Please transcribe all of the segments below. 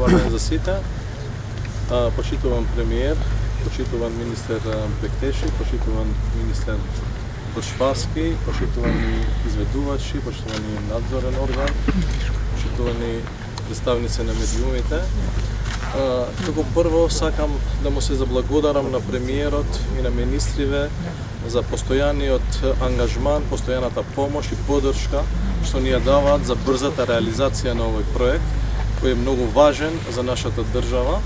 Добар ден за сите. Почитуван премиер, почитуван министер Бектеши, почитуван министер Бушварски, почитувани изведувачи, почитувани надзорен орган, почитувани представници на медиумите. Туку прво сакам да му се заблагодарам на премиерот и на министриве за постојаниот ангажман, постојаната помош и поддршка што ни ја даваат за брзата реализација на овој проект, кој е многу важен за нашата држава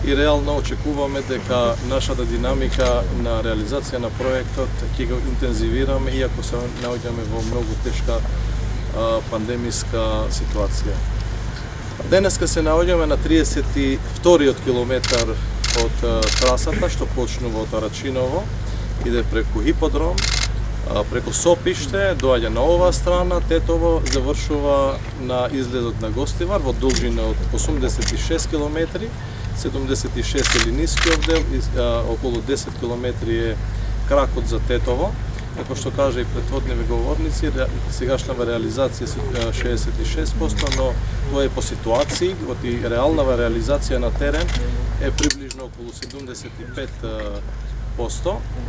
и реално очекуваме дека нашата динамика на реализација на проектот ќе го интензивираме иако се наоѓаме во многу тешка пандемиска ситуација. Денеска се наоѓаме на 32-иот километар од трасата што почнува од Арачиново, иде преку Хиподром, преку Сопиште, доаѓа на оваа страна, Тетово завршува на излезот на Гостивар во должина од 86 километри, 76 е линискиот дел, околу 10 километри е кракот за Тетово. Како што кажа и претходниве говорници, сегашнава реализација е 66%, но тоа е по ситуации, и реалнава реализација на терен е приближно околу 75%.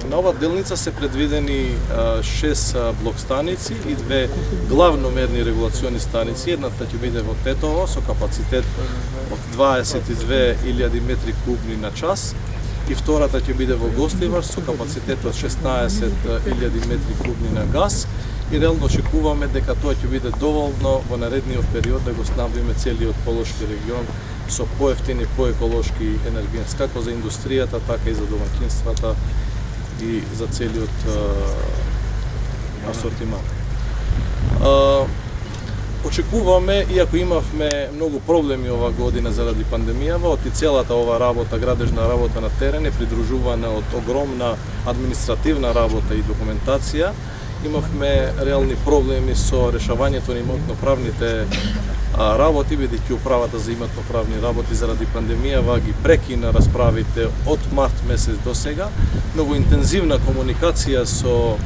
На ова делница се предвидени 6 блок станици и 2 главномерни регулациони станици. Едната ќе биде во Тетово со капацитет од 22.000 метри кубни на час, и втората ќе биде во Гостивар со капацитет од 16.000 метри кубни на газ и реално очекуваме дека тоа ќе биде доволно во наредниот период да го снабдиме целиот Полошки регион со поевтин и поеколошки енергијанс, како за индустријата, така и за домаќинствата и за целиот асортиман. Очекуваме, иако имавме многу проблеми ова година заради пандемијава, од и целата ова работа, градежна работа на терен е придружувана од огромна административна работа и документација. Имавме реални проблеми со решавањето на имотно-правните работи, бидејќи управата за имотно-правни работи заради пандемијава ги прекина расправите од март месец до сега. Многу интензивна комуникација со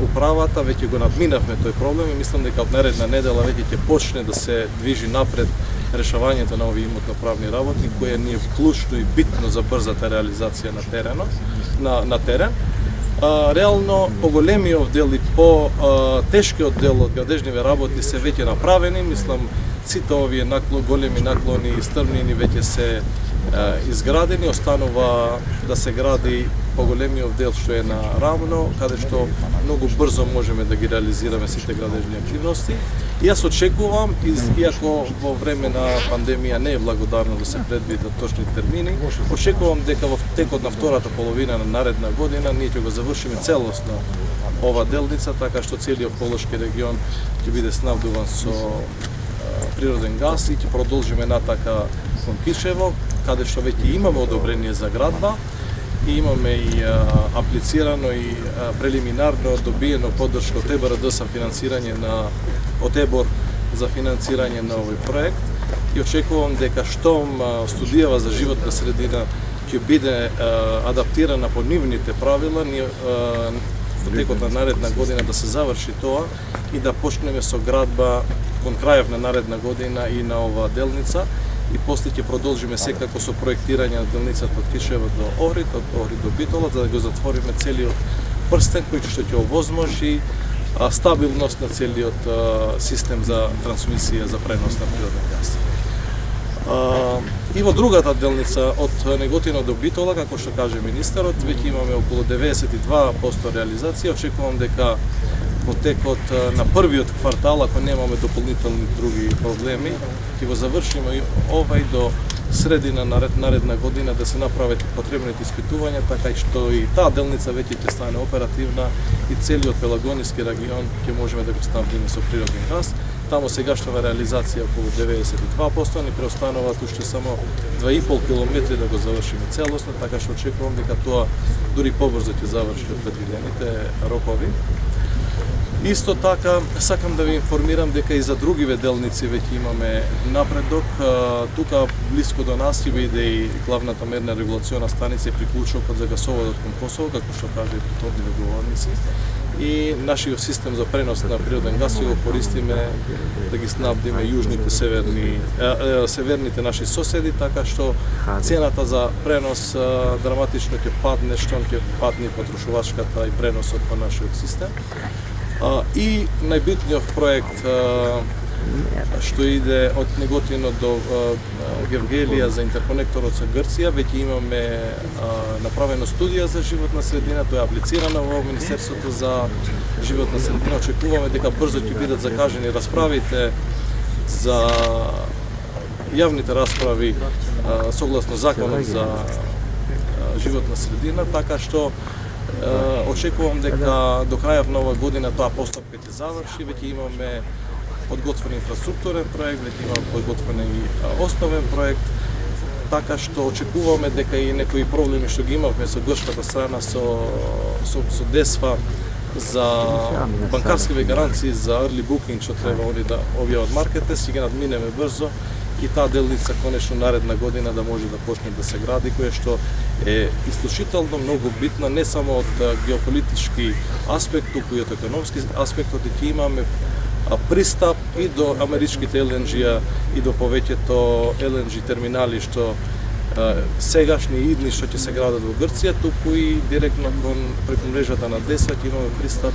управата, веќе го надминавме тој проблем и мислам дека од наредна недела веќе ќе почне да се движи напред решавањето на овие имотно-правни работи, кое ни е клучно и битно за брзата реализација на теренот, на терен. Реално, поголемиот дел и по-тешкиот дел од градежниве работи се веќе направени. Мислам, сите овие големи наклони и стрмнини веќе се изградени, останува да се гради поголемиот дел што е на рамно, каде што многу брзо можеме да ги реализираме сите градежни активности. И јас очекувам, иако во време на пандемија не е благодарно да се предвидат точни термини, очекувам дека во текот на втората половина на наредна година ние ќе го завршиме целосно ова делница, така што целиот Полошки регион ќе биде снабдуван со природен газ и ќе продолжиме натака кон Кишево, каде што веќе имаме одобрение за градба и имаме и аплицирано и прелиминарно добиено поддршка од ЕБРД за финансирање од ЕБОР за финансирање на овој проект и очекувам дека штом студијава за животна средина ќе биде адаптирана по нивните правила, ние во текот на наредна година да се заврши тоа и да почнеме со градба кон крајот на наредна година и на оваа делница и после ќе продолжиме секако со проектирање на делницата од Кишево до Охрид, од Охрид до Битола, за да го затвориме целиот прстен кој што ќе овозможи стабилност на целиот систем за трансмисија за пренос на природен газ. И во другата делница од Неготино до Битола, како што каже министерот, веќе имаме околу 92% реализација. Очекувам дека во текот на првиот квартал, ако немаме дополнителни други проблеми, ќе го завршиме овај до средина на наредна година да се направат потребните испитувања, така и што и таа делница веќе ќе стане оперативна и целиот Пелагониски регион ќе можеме да го снабдиме со природен газ. Таму сегашнава реализација околу 92%, ни преостануваат уште само 2,5 километри да го завршиме целосно, така што очекувам дека тоа дури побрзо ќе заврши од предвидените рокови. Исто така, сакам да ви информирам дека и за другиве делници веќе имаме напредок. Тука, блиско до нас, ќе биде и главната мерна регулациона станица и приклучокот за гасоводот кон Косово, како што кажа и претходниве говорници. и нашиот систем за пренос на природен газ го користиме да ги снабдиме јужните северните наши соседи, така што цената за пренос драматично ќе падне, што ќе падне потрошувачката и преносот по нашиот систем. И најбитниот проект што иде од Неготино до Гевгелија за интерконекторот со Грција, веќе имаме направена студија за животна средина, тоа е аплицирана во Министерството за животна средина. Очекуваме дека брзо ќе бидат закажени расправите за јавните расправи согласно законот за животна средина, така што очекувам дека до крајот на оваа година тоа постапка ќе заврши, веќе имаме подготвен инфраструктурен проект, веќе имаме подготвен и основен проект, така што очекуваме дека и некои проблеми што ги имавме со грчката страна со ДЕСФА за банкарскиве гаранции за early booking што треба они да објават маркете, ќе ги надминеме брзо и таа делница конечно наредна година да може да почне да се гради, кое што е исклучително многу битна не само од геополитички аспект, туку и од економски аспект, ќе имаме пристап и до америчките LNG-а и до повеќето LNG терминали што сегашни и идни што ќе се градат во Грција, туку и директно преку мрежата на ДЕСФА ќе имаме пристап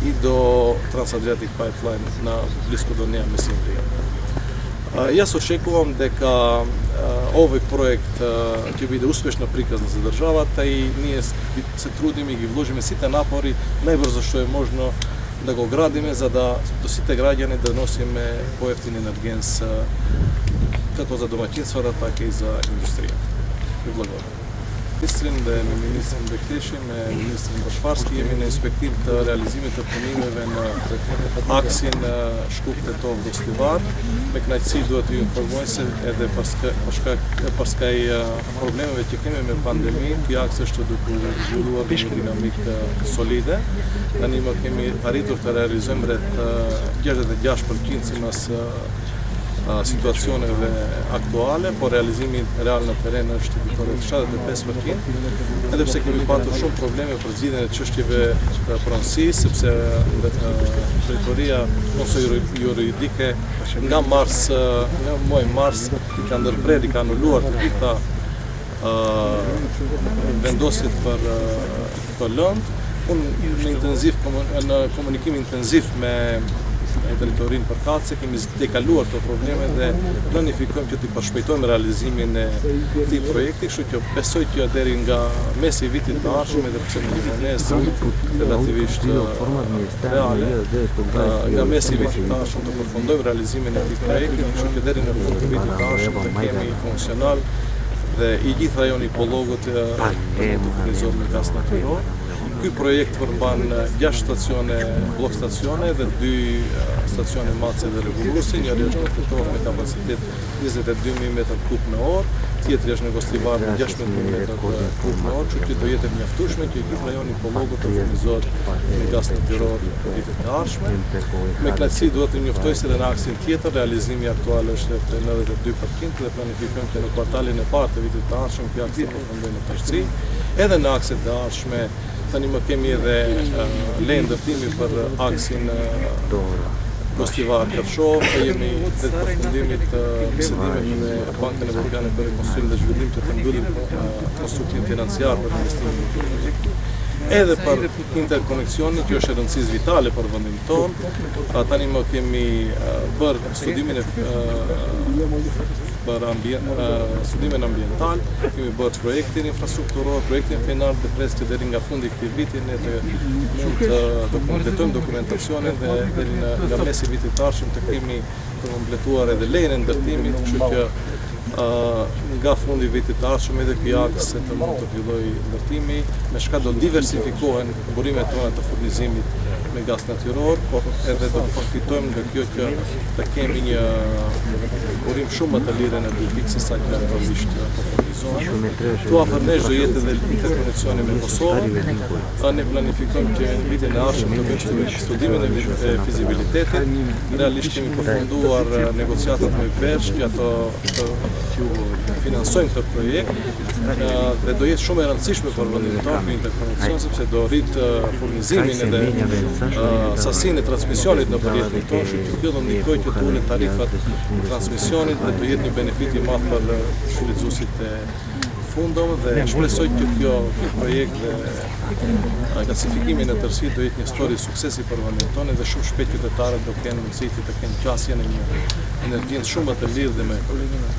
и до Trans-Adriatic Pipeline на блиско до неа Месиндрија. Јас очекувам дека овој проект ќе биде успешно приказан за државата и ние се трудиме и ги вложиме сите напори најбрзо што е можно да го градиме за да до сите граѓани да носиме поевтин енергенс како за домаќинствата, така и за индустријата. Ви благодарам. Министрин Бектеши, министрин Башварски, еми на инспектив да реализимите поминуве на акција на Шкуптето в Гостивар. Мекнајци дуат и информојсе еде парскај проблеми веќе имаме пандемија, кои акција што дополнува динамик солиде. Да нима кеми паритор да реализуем ред гјажете дјаш паркинци нас ситуацијоне актуале, по реализими реална терена што би решавате без паркин. Едем се кеми патор шум проблеми предвидене чештиве пронси, сепсе територија, носо юридике, nga Mars, nga muaj Mars, ka ndërprer, ka anulluar të gjitha vendosit për lëndë. Unë në komunikim intenziv me drejtorinë përkatëse kemi dekaluar këto probleme dhe planifikojmë që të përshpejtojmë realizimin e këtij projekti, kështu që besoj që deri nga mesi i vitit të ardhshëm edhe pse në vonesë relativisht reale, nga mesi i vitit të ardhshëm të përfundojmë realizimin e këtij projekti, kështu që deri në fund të vitit të ardhshëm të kemi funksional dhe i gjithë rajoni Pollogut të furnizohet me gaz natyror. Ky projekt përmban 6 stacione, blok stacione dhe 2 stacione mace dhe rregulluese, njëri është kompletuar me kapacitet 22.000 m3 në orë, tjetri është në Gostivar me 16.000 m3 në orë, që do jetë mjaftueshme që gjithë rajoni Pollogut të furnizohet me gaz natyror në vitet e ardhshme. Me kënaqësi duhet të njoftoj se edhe në aksin tjetër realizimi aktual është të 92% dhe planifikojmë që në kvartalin e parë të vitit të ardhshëm ky aks të përfundojë në tërësi. Edhe në akset e ardhshme tani më kemi edhe lejë ndërtimi për aksin Gostivar-Kërshov, jemi dhe të përfundimit bisedimeve me Bankën Evropiane për Rekonstruim dhe Zhvillim që të mbyllim konstruktin financiar për investimin në projekt. Edhe për interkoneksionin që është e rëndësisë vitale për vendin tonë. Tani më kemi bërë studimin studimin ambiental, kemi bërë projektin infrastrukturor, projektin final dhe pres që deri nga fundi këtij viti ne të mund të kompletojmë dokumentacionin dhe deri nga mesi i vitit të ardhshëm të kemi të kompletuar edhe lejën e ndërtimit, kështu që nga fundi i vitit të ardhshëm edhe ky aks të mund të fillojë ndërtimi, me shka do diversifikohen burimet tona të furnizimit me gas natyror, por edhe do të përfitojmë nga kjo që të kemi një burim shumë më të lirë energjetik se sa që aktualisht po furnizohen. Tu afër nesh do jetë edhe interkoneksioni me Kosovën. Ne planifikojmë që në vitin e ardhshëm të bëjmë studimin e fizibilitetit. Realisht kemi përfunduar negociatat me Berç që ato të financojnë këtë projekt dhe do jetë shumë e rëndësishme për vendin tonë në interkoneksion sepse do rrit furnizimin edhe sasinë e transmisionit në përjetën tonë, që kjo do ndikojë që të ulen tarifat e transmisionit dhe do jetë një benefit i madh për shfrytëzuesit e fundove dhe shpresoj që kjo projekt dhe gasifikimi në tërësi do jetë një histori suksesi për vendin tonë dhe shumë shpejt qytetarët do kenë mundësi të kenë qasje në një energji shumë më të lirë dhe më ekologike.